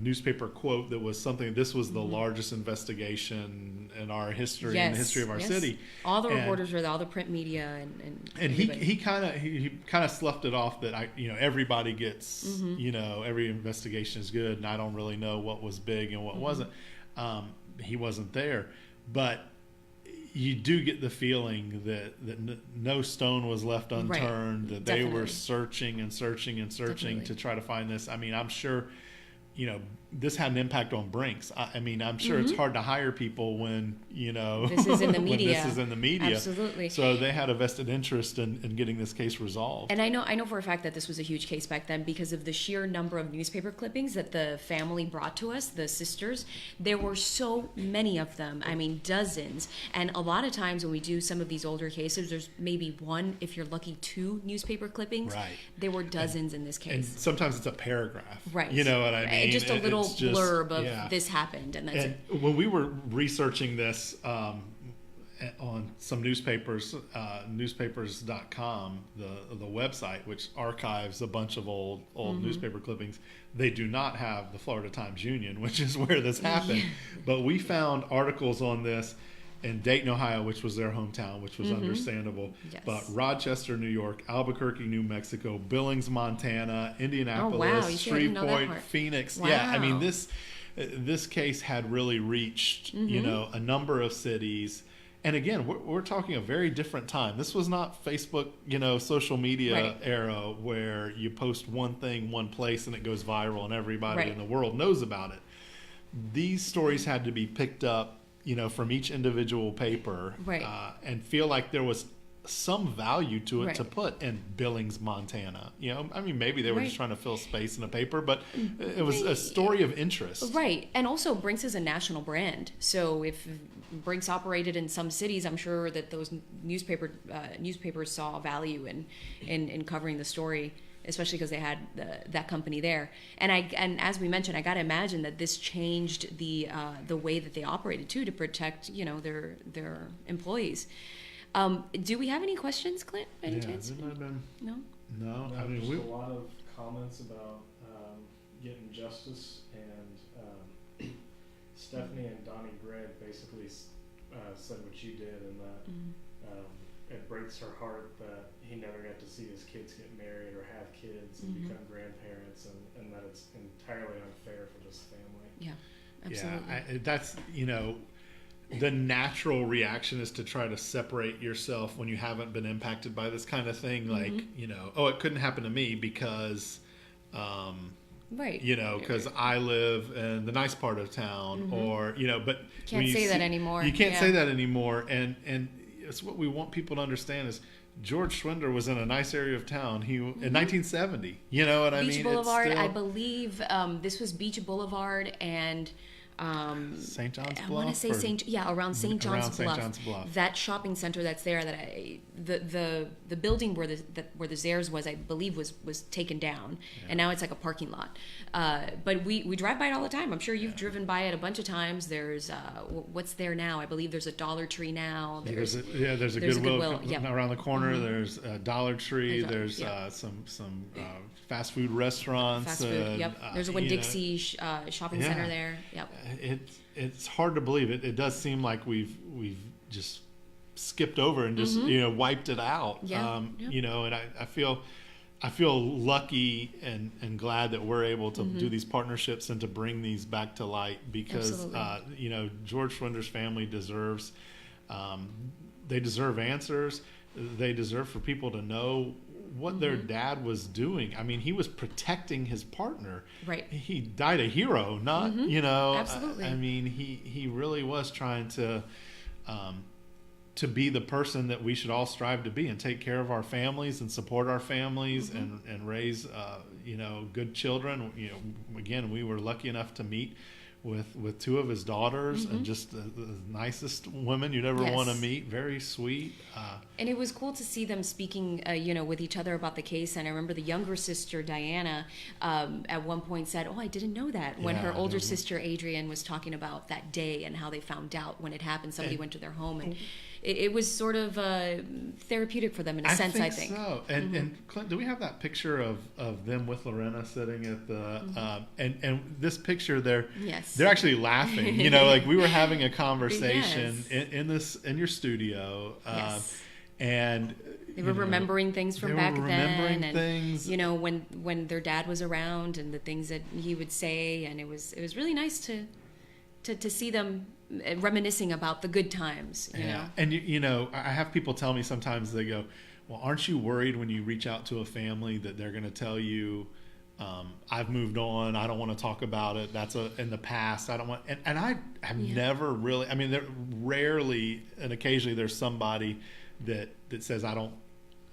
newspaper quote that was something, this was the largest investigation in our history, in the history of our city. All the reporters were there, all the print media, and he kind of sloughed it off that everybody gets every investigation is good, and I don't really know what was big and what wasn't. He wasn't there, but you do get the feeling that no stone was left unturned, that they were searching and searching and searching to try to find this. I mean, I'm sure, this had an impact on Brink's. I mean, I'm sure it's hard to hire people when, this is in the media. When this is in the media. Absolutely. So they had a vested interest in getting this case resolved. And I know for a fact that this was a huge case back then because of the sheer number of newspaper clippings that the family brought to us, the sisters. There were so many of them. I mean, dozens. And a lot of times when we do some of these older cases, there's maybe one, if you're lucky, 2 newspaper clippings. Right. There were dozens in this case. And sometimes it's a paragraph. Right. You know what I mean? Just a little blurb of this happened, and that's it. When we were researching this on some newspapers, newspapers.com, the website, which archives a bunch of old newspaper clippings, they do not have the Florida Times Union, which is where this happened. But we found articles on this in Dayton, Ohio, which was their hometown, which was understandable. Yes. But Rochester, New York, Albuquerque, New Mexico, Billings, Montana, Indianapolis, Shreveport, Phoenix. Wow. Yeah, I mean, this case had really reached, a number of cities. And again, we're talking a very different time. This was not Facebook, social media era where you post one thing one place and it goes viral and everybody in the world knows about it. These stories had to be picked up from each individual paper, and feel like there was some value to it to put in Billings, Montana. I mean, maybe they were just trying to fill space in a paper, but it was a story of interest. Right. And also Brink's is a national brand. So if Brink's operated in some cities, I'm sure that those newspapers saw value in covering the story, especially because they had that company there. And as we mentioned, I got to imagine that this changed the way that they operated too, to protect their employees. Do we have any questions, Clint? Any chance? No. I mean, just a lot of comments about getting justice, and Stephanie and Donnie Gregg basically said what you did, and that it breaks her heart that he never got to see his kids get married or have kids and become grandparents, and that it's entirely unfair for this family. Yeah, absolutely. Yeah, that's, the natural reaction is to try to separate yourself when you haven't been impacted by this kind of thing. Like, it couldn't happen to me because, because I live in the nice part of town, or, but can't say that anymore. You can't say that anymore. And it's what we want people to understand is George Schwender was in a nice area of town. He in 1970. You know what I mean? Beach Blvd. I believe this was Beach Blvd and St. John's Bluff. I want to say around St. John's Bluff. That shopping center that's there. The building where the Zayre's was, I believe, was taken down, and now it's like a parking lot. But we drive by it all the time. I'm sure you've driven by it a bunch of times. There's what's there now? I believe there's a Dollar Tree now. There's a Goodwill around the corner. There's a Dollar Tree. There's some fast food restaurants. Fast food. There's a Winn-Dixie shopping center there. Yep. It's hard to believe it. It does seem like we've just skipped over and just wiped it out. And I feel lucky and glad that we're able to do these partnerships and to bring these back to light, because George Schwender's family deserves they deserve answers. They deserve for people to know what their dad was doing. I mean, he was protecting his partner. Right. He died a hero, not, Absolutely. I mean, he really was trying to be the person that we should all strive to be, and take care of our families and support our families and raise, good children. Again, we were lucky enough to meet with 2 of his daughters, and just the nicest women you'd ever want to meet. Very sweet. And it was cool to see them speaking, with each other about the case. And I remember the younger sister, Diana, at one point said, "Oh, I didn't know that." When her older sister, Adrienne, was talking about that day and how they found out when it happened. Somebody went to their home, and it was sort of therapeutic for them in a sense, I think. So. And Clint, do we have that picture of them with Lorena sitting at the and this picture they're actually laughing. Like we were having a conversation in your studio, and they were remembering things from back then, and things. When their dad was around and the things that he would say, and it was really nice to see them reminiscing about the good times, you know? And you know, I have people tell me sometimes, they go, well, aren't you worried when you reach out to a family that they're going to tell you, I've moved on, I don't want to talk about it, that's in the past, I don't want, and I have never really, I mean, there rarely and occasionally there's somebody that says, I don't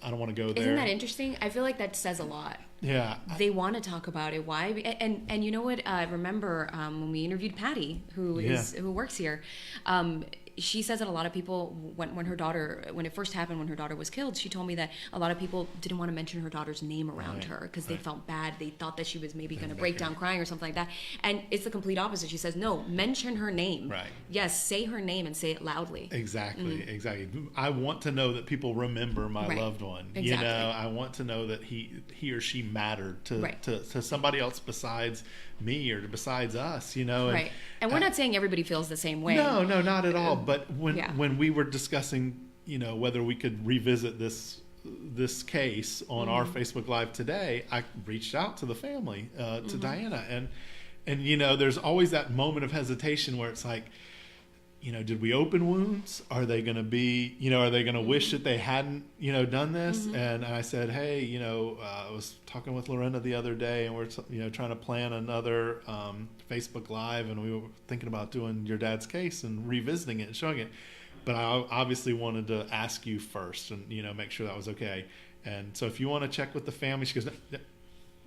want to go there. Isn't that interesting? I feel like that says a lot. Yeah. They want to talk about it. Why? And you know what? Remember when we interviewed Patty, who works here, she says that a lot of people, when her daughter, when it first happened, when her daughter was killed, she told me that a lot of people didn't want to mention her daughter's name around her because they felt bad. They thought that she was maybe going to break down crying or something like that. And it's the complete opposite. She says, no, mention her name. Right. Yes, say her name and say it loudly. Exactly, exactly. I want to know that people remember my loved one. Exactly. You know, I want to know that he or she mattered to somebody else besides me or besides us, you know. And we're not saying everybody feels the same way. No, not at all. But when we were discussing, you know, whether we could revisit this case on our Facebook Live today, I reached out to the family, to Diana, and you know, there's always that moment of hesitation where it's like, you know, did we open wounds? Are they going to be, you know, are they going to wish that they hadn't, you know, done this? And I said, hey, you know, I was talking with Lorena the other day, and we're, you know, trying to plan another Facebook Live, and we were thinking about doing your dad's case and revisiting it and showing it. But I obviously wanted to ask you first and, you know, make sure that was okay. And so if you want to check with the family, she goes,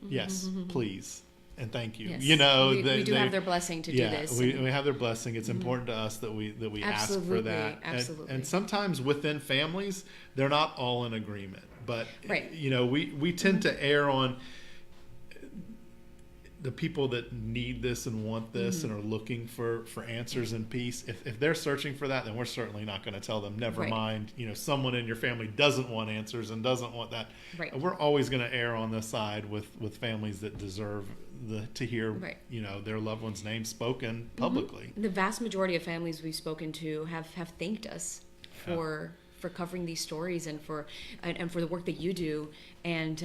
yes, please. And thank you. Yes. You know, we do have their blessing to do this. We have their blessing. It's important to us that we ask for that. Absolutely. And sometimes within families, they're not all in agreement. But you know, we tend to err on the people that need this and want this and are looking for answers and peace. If they're searching for that, then we're certainly not going to tell them, never mind, you know, someone in your family doesn't want answers and doesn't want that. We're always going to err on the side with families that deserve to hear, you know, their loved one's name spoken publicly. The vast majority of families we've spoken to have thanked us for covering these stories and for the work that you do. And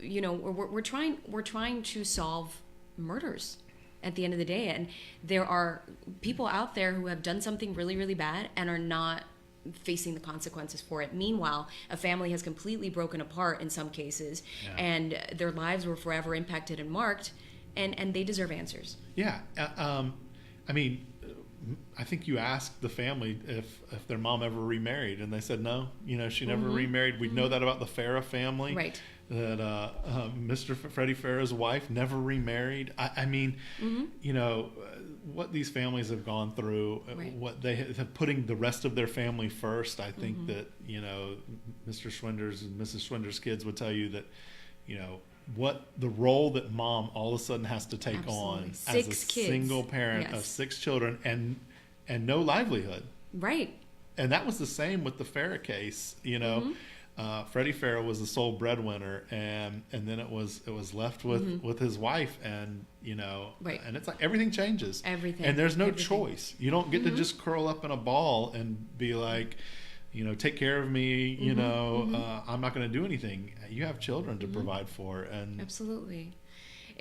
you know, we're trying to solve murders at the end of the day, and there are people out there who have done something really, really bad and are not facing the consequences for it. Meanwhile, a family has completely broken apart in some cases, and their lives were forever impacted and marked, and they deserve answers. Yeah. I mean, I think you asked the family if their mom ever remarried, and they said no. You know, she never remarried. We know that about the Farah family. Right. That Mr. Freddie Farah's wife never remarried. I mean, you know, what these families have gone through, what they have putting the rest of their family first. I think that, you know, Mr. Schwender's and Mrs. Schwender's kids would tell you that, you know, what the role that mom all of a sudden has to take on as a single parent of 6 children and no livelihood. Right. And that was the same with the Farah case, you know. Freddie Farah was the sole breadwinner, and then it was left with his wife, and you know, and it's like everything changes, and there's no choice. You don't get to just curl up in a ball and be like, you know, take care of me, you know, I'm not going to do anything. You have children to provide for, and absolutely.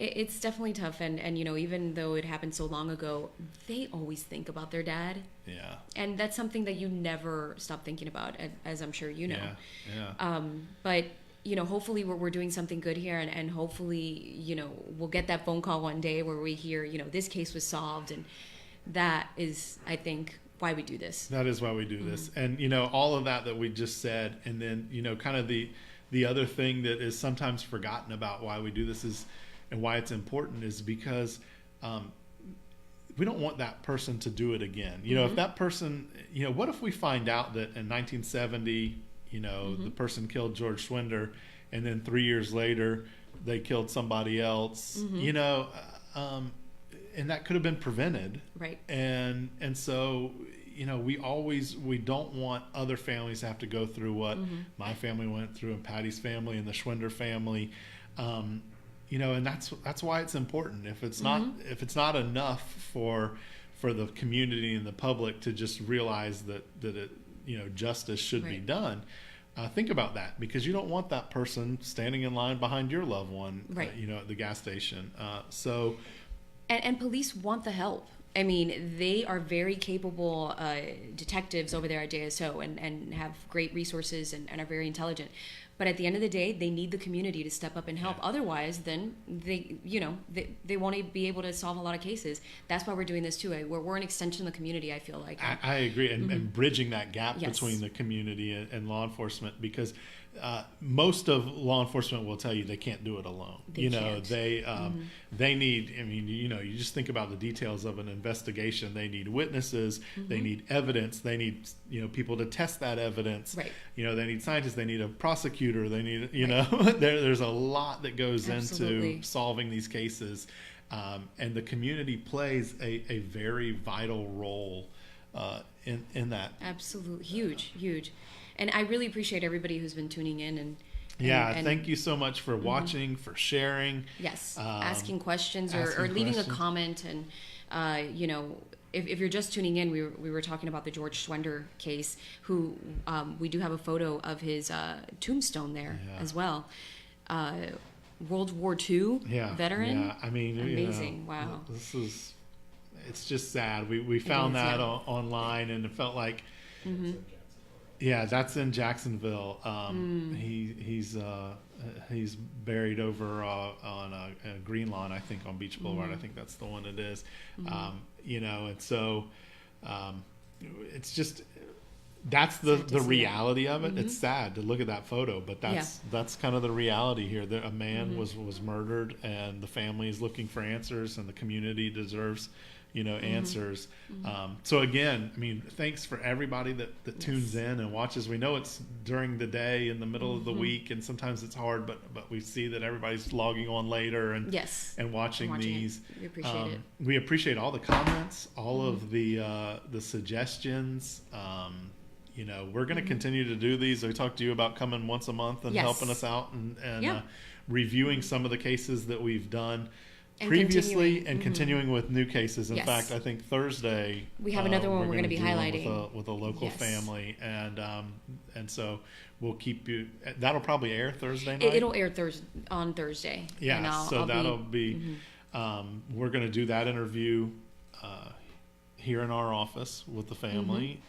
It's definitely tough, and you know, even though it happened so long ago, they always think about their dad. Yeah. And that's something that you never stop thinking about, as I'm sure you know. Yeah. But you know, hopefully we're doing something good here, and hopefully, you know, we'll get that phone call one day where we hear, you know, this case was solved, and that is, I think, why we do this. That is why we do this, and you know, all of that we just said, and then you know, kind of the other thing that is sometimes forgotten about why we do this is. And why it's important is because we don't want that person to do it again. You know, if that person, you know, what if we find out that in 1970, you know, the person killed George Schwender, and then 3 years later they killed somebody else, you know, and that could have been prevented. Right. And so, you know, we don't want other families to have to go through what my family went through, and Patty's family and the Schwender family. You know, and that's why it's important. If it's not enough for the community and the public to just realize that it, you know, justice should be done. Think about that, because you don't want that person standing in line behind your loved one, you know, at the gas station. And police want the help. I mean, they are very capable detectives over there at JSO and have great resources and are very intelligent. But at the end of the day, they need the community to step up and help. Otherwise, then they won't be able to solve a lot of cases. That's why we're doing this too. We're an extension of the community, I feel like. I agree. And bridging that gap between the community and law enforcement, because most of law enforcement will tell you they can't do it alone. They need, I mean, you just think about the details of an investigation. They need witnesses, they need evidence, they need, people to test that evidence. Right. They need scientists, they need a prosecutor, they need, there's a lot that goes into solving these cases. And the community plays a very vital role in that. Absolutely. Huge. And I really appreciate everybody who's been tuning in and thank you so much for watching, for sharing. Yes, asking questions or leaving a comment. And if you're just tuning in, we were talking about the George Schwender case, who we do have a photo of his tombstone there as well. World War II veteran. Yeah, I mean, amazing. Wow. It's just sad. We found that online, and it felt like. Yeah, that's in Jacksonville. He's buried over on a green lawn, I think, on Beach Blvd. I think that's the one it is. And so it's just that's the reality of it. It's sad to look at that photo, but that's kind of the reality here. That a man was murdered, and the family is looking for answers, and the community deserves answers. So again, I mean, thanks for everybody that tunes in and watches. We know it's during the day, in the middle of the week, and sometimes it's hard, but we see that everybody's logging on later and watching these. We appreciate it. We appreciate all the comments, all of the suggestions. We're going to continue to do these. I talked to you about coming once a month and helping us out and reviewing some of the cases that we've done previously and continuing with new cases. In fact, I think Thursday we have another one we're going to be highlighting with a local family, and so we'll keep you. That'll probably air Thursday night. It'll air on Thursday. Yeah, so that'll be. We're going to do that interview here in our office with the family,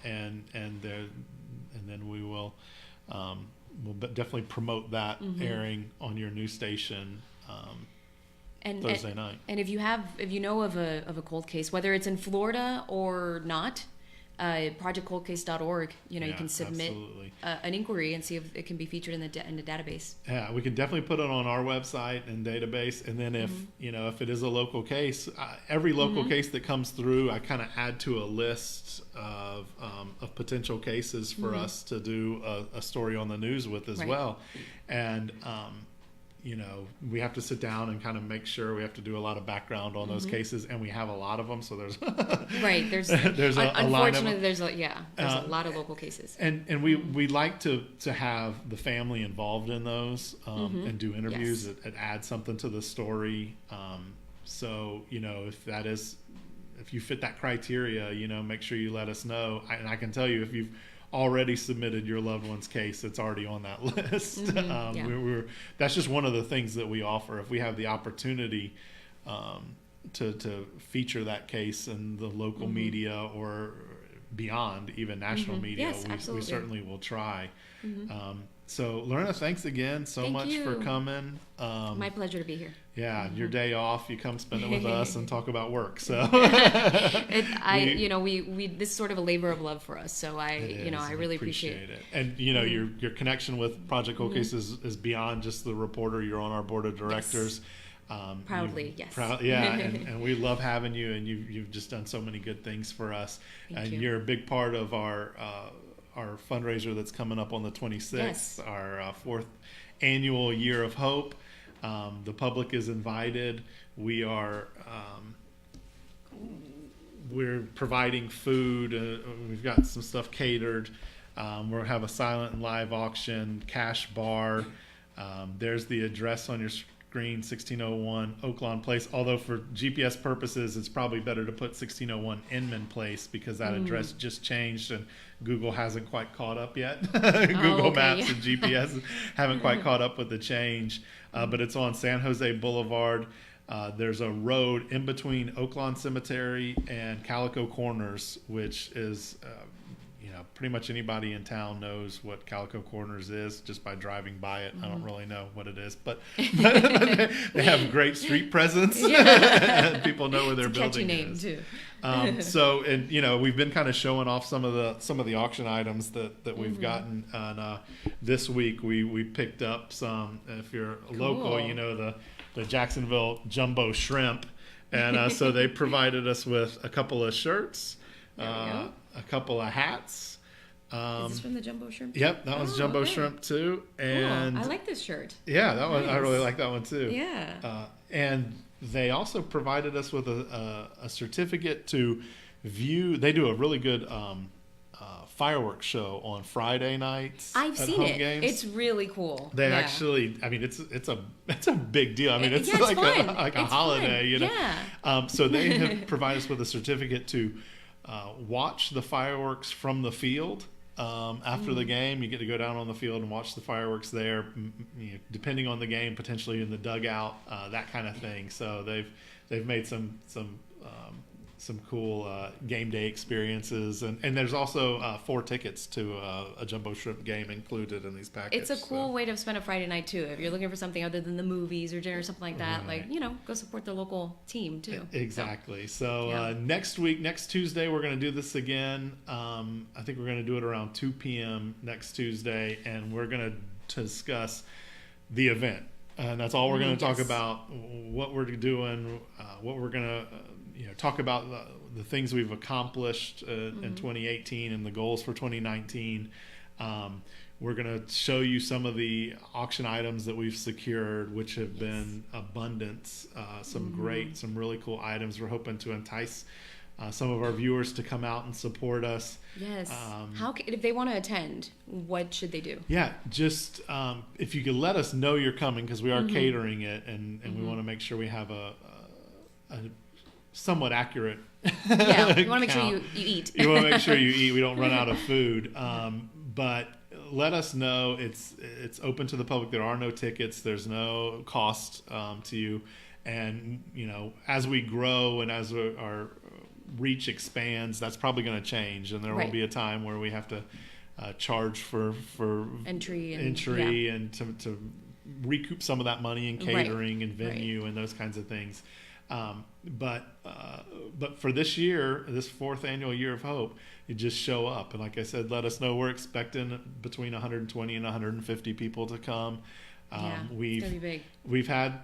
and then we will we'll definitely promote that airing on your news station. Thursday night. And if you know of a cold case, whether it's in Florida or not, projectcoldcase.org, you can submit an inquiry and see if it can be featured in the database. Yeah, we can definitely put it on our website and database. And then if it is a local case, every local case that comes through, I kind of add to a list of potential cases for us to do a story on the news with as well. And we have to sit down and kind of make sure. We have to do a lot of background on those cases, and we have a lot of them. So there's there's unfortunately there's a lot of local cases, and we like to have the family involved in those and do interviews. It adds something to the story. So if you fit that criteria, make sure you let us know. And I can tell you, if you've already submitted your loved one's case, it's already on that list. That's just one of the things that we offer. If we have the opportunity to feature that case in the local media or beyond, even national media, we certainly will try. So Lorena, thanks again so much for coming. My pleasure to be here. Yeah, your day off, you come spend it with us and talk about work. So this is sort of a labor of love for us. So I really appreciate it. And your connection with Project Cold Case is beyond just the reporter. You're on our board of directors. Proudly, yes. And we love having you, and you've just done so many good things for us. Thank you. You're a big part of our fundraiser that's coming up on the 26th, our fourth annual Year of Hope. The public is invited. We're providing food. We've got some stuff catered. We'll have a silent and live auction, cash bar. There's the address on your screen, 1601 Oaklawn Place. Although for GPS purposes, it's probably better to put 1601 Inman Place because that address just changed and Google hasn't quite caught up yet. Google Maps and GPS haven't quite caught up with the change. But it's on San Jose Boulevard. There's a road in between Oaklawn Cemetery and Calico Corners, which is, pretty much anybody in town knows what Calico Corners is just by driving by it. I don't really know what it is, but they have great street presence. And people know where their building is. Too. So, and we've been kind of showing off some of the auction items that we've gotten. And this week we picked up some. If you're local, the Jacksonville Jumbo Shrimp, and so they provided us with a couple of shirts, a couple of hats. Is this from the Jumbo Shrimp? Yep, that one's Jumbo Shrimp too. And cool. I like this shirt. Yeah, that one I really like that one too. Yeah. And they also provided us with a certificate to view. They do a really good fireworks show on Friday nights. I've seen it. Games. It's really cool. They actually, it's a big deal. I mean, it's like a holiday, Yeah. So they have provided us with a certificate to watch the fireworks from the field. After the game, you get to go down on the field and watch the fireworks there. Depending on the game, potentially in the dugout, that kind of thing. So they've made some cool game day experiences, and there's also 4 tickets to a Jumbo Shrimp game included in these packages. It's a cool way to spend a Friday night too. If you're looking for something other than the movies or dinner or something like that, go support the local team too. Exactly. So next Tuesday, we're going to do this again. I think we're going to do it around 2 p.m. next Tuesday, and we're going to discuss the event. And that's all we're going to talk about, what we're doing, what we're going to talk about the things we've accomplished in 2018 and the goals for 2019. We're going to show you some of the auction items that we've secured, which have been abundance. Some really cool items. We're hoping to entice some of our viewers to come out and support us. Yes. If they want to attend, what should they do? Yeah, just if you could let us know you're coming, because we are catering it, and we want to make sure we have a somewhat accurate Yeah, you want to make sure you eat. You want to make sure you eat. We don't run out of food. But let us know. It's open to the public. There are no tickets. There's no cost to you. And, as we grow and as our reach expands, that's probably going to change. And there will be a time where we have to charge for entry and to recoup some of that money in catering and venue and those kinds of things. But for this year, this 4th annual Year of Hope, you just show up. And like I said, let us know. We're expecting between 120 and 150 people to come. It's gonna be big. We've had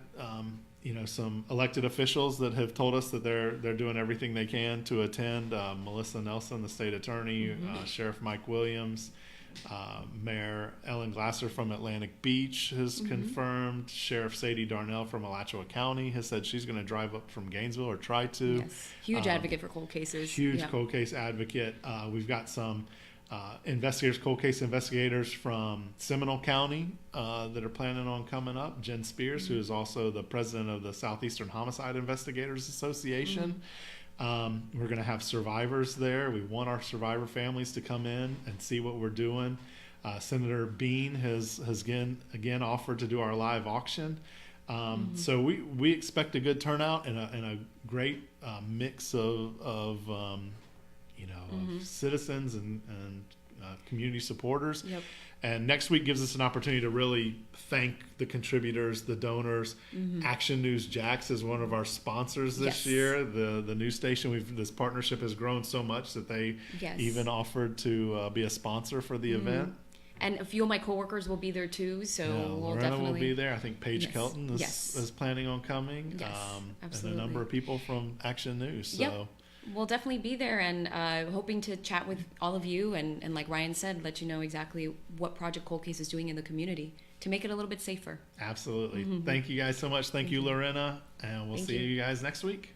some elected officials that have told us that they're doing everything they can to attend. Melissa Nelson, the state attorney, Sheriff Mike Williams, Mayor Ellen Glasser from Atlantic Beach has confirmed. Sheriff Sadie Darnell from Alachua County has said she's going to drive up from Gainesville or try to. Yes. Huge advocate for cold cases. Cold case advocate. We've got some cold case investigators from Seminole County that are planning on coming up. Jen Spears, who is also the president of the Southeastern Homicide Investigators Association. We're going to have survivors there. We want our survivor families to come in and see what we're doing. Senator Bean has again offered to do our live auction. So we expect a good turnout and a great mix of citizens and community supporters. Yep. And next week gives us an opportunity to really thank the contributors, the donors. Action News Jax is one of our sponsors this year. The news station, this partnership has grown so much that they even offered to be a sponsor for the event. And a few of my coworkers will be there too, so we'll Lorena definitely will be there. I think Paige Kelton is planning on coming. Absolutely. And a number of people from Action News. So. We'll definitely be there, and hoping to chat with all of you and like Ryan said, let you know exactly what Project Cold Case is doing in the community to make it a little bit safer. Absolutely. Thank you guys so much. Thank you, Lorena, and we'll see you guys next week.